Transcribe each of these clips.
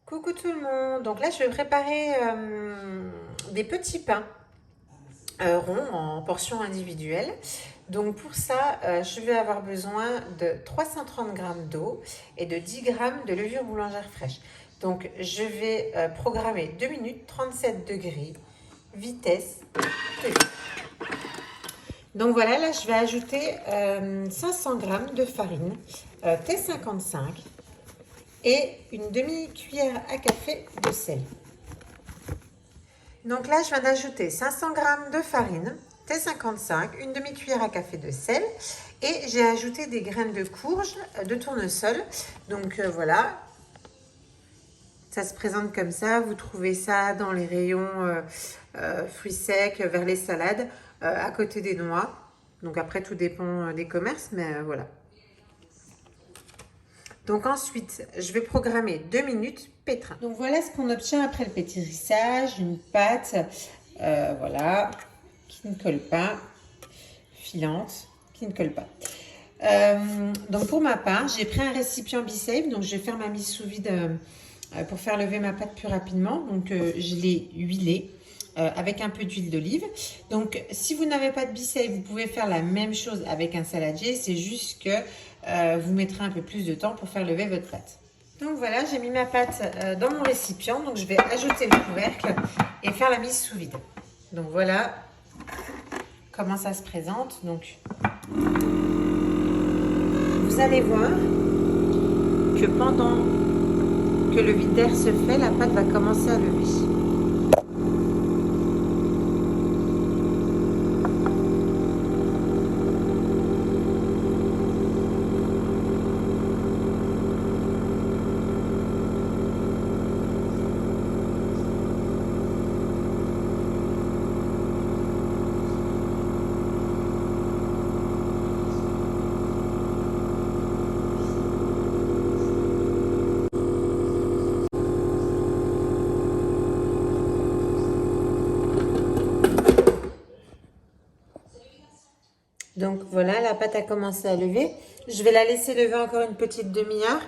Coucou tout le monde, donc là je vais préparer des petits pains ronds en portions individuelles. Donc pour ça, je vais avoir besoin de 330 g d'eau et de 10 g de levure boulangère fraîche. Donc je vais programmer 2 minutes 37 degrés, vitesse 2. Donc voilà, là je vais ajouter 500 g de farine T55 et une demi-cuillère à café de sel. Donc là, je viens d'ajouter 500 g de farine T55, une demi-cuillère à café de sel et j'ai ajouté des graines de courge, de tournesol. Donc voilà, ça se présente comme ça. Vous trouvez ça dans les rayons fruits secs, vers les salades, à côté des noix. Donc après, tout dépend des commerces, mais voilà. Donc ensuite, je vais programmer 2 minutes pétrin. Donc voilà ce qu'on obtient après le pétrissage, une pâte, voilà, qui ne colle pas, filante, qui ne colle pas. Donc pour ma part, j'ai pris un récipient Be-Safe, donc je vais faire ma mise sous vide pour faire lever ma pâte plus rapidement. Donc je l'ai huilée avec un peu d'huile d'olive. Donc si vous n'avez pas de Be-Safe, vous pouvez faire la même chose avec un saladier, c'est juste que vous mettrez un peu plus de temps pour faire lever votre pâte. Donc voilà, j'ai mis ma pâte dans mon récipient, donc je vais ajouter le couvercle et faire la mise sous vide. Donc voilà comment ça se présente. Donc vous allez voir que pendant que le vide d'air se fait, la pâte va commencer à lever. Donc voilà, la pâte a commencé à lever. Je vais la laisser lever encore une petite demi-heure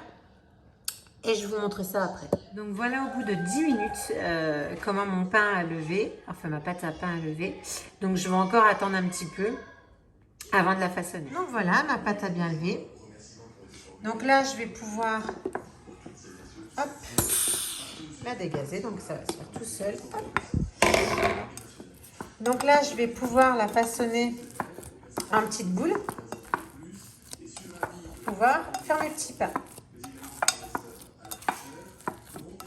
et je vous montre ça après. Donc voilà, au bout de 10 minutes, comment mon pain a levé. Enfin, ma pâte à pain a levé. Donc je vais encore attendre un petit peu avant de la façonner. Donc voilà, ma pâte a bien levé. Donc là, je vais pouvoir hop, la dégazer. Donc ça va se faire tout seul. Hop. Donc là, je vais pouvoir la façonner en petites boules pour pouvoir faire mes petits pains.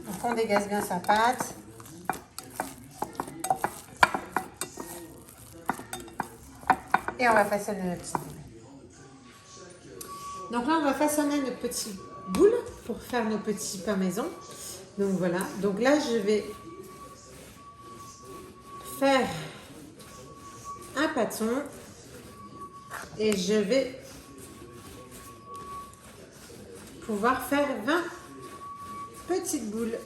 Donc on dégaze bien sa pâte. Et on va façonner nos petites boules. Donc là, on va façonner nos petites boules pour faire nos petits pains maison. Donc voilà. Donc là, je vais faire un pâton et je vais pouvoir faire 20 petites boules.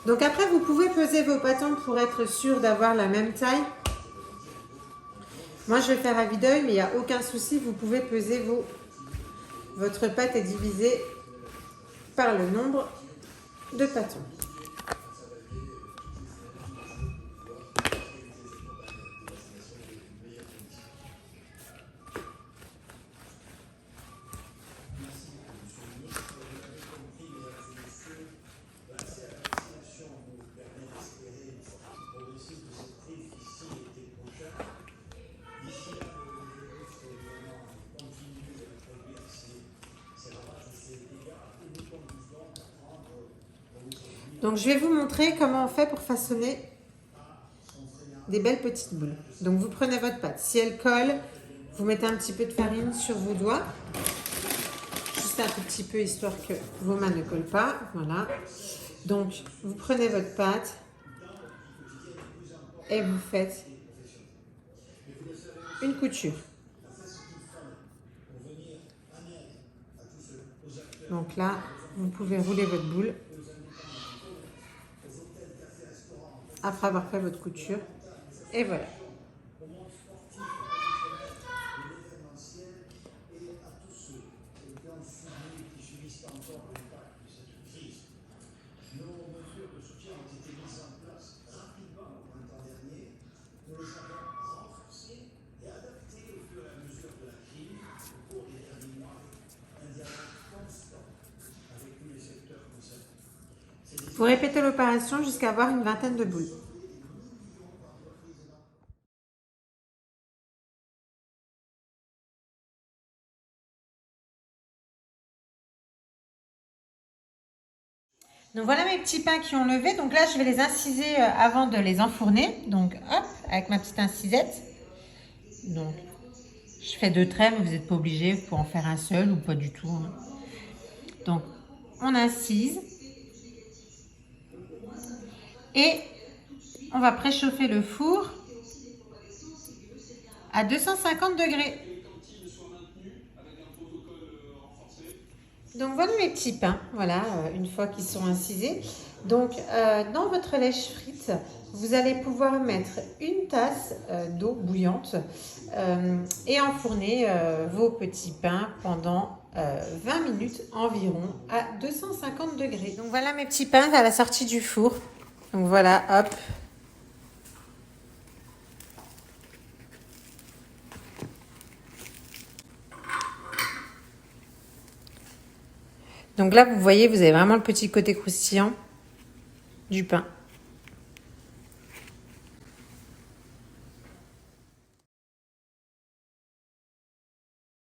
Donc après, vous pouvez peser vos pâtons pour être sûr d'avoir la même taille. Moi, je vais faire à vue d'œil, mais il n'y a aucun souci. Vous pouvez peser votre pâte et diviser par le nombre de pâtons. Donc, je vais vous montrer comment on fait pour façonner des belles petites boules. Donc, vous prenez votre pâte. Si elle colle, vous mettez un petit peu de farine sur vos doigts. Juste un tout petit peu, histoire que vos mains ne collent pas. Voilà. Donc, vous prenez votre pâte et vous faites une couture. Donc là, vous pouvez rouler votre boule après avoir fait votre couture. Et voilà. Vous répétez l'opération jusqu'à avoir une vingtaine de boules. Donc voilà mes petits pains qui ont levé. Donc là, je vais les inciser avant de les enfourner. Donc hop, avec ma petite incisette. Donc je fais 2 traits, mais vous n'êtes pas obligé. Vous pouvez en faire un seul ou pas du tout. Donc on incise. Et on va préchauffer le four à 250 degrés. Donc voilà mes petits pains, voilà, une fois qu'ils sont incisés. Donc dans votre lèche frite, vous allez pouvoir mettre une tasse d'eau bouillante et enfourner vos petits pains pendant 20 minutes environ à 250 degrés. Donc voilà mes petits pains à la sortie du four. Donc voilà, hop. Donc là, vous voyez, vous avez vraiment le petit côté croustillant du pain.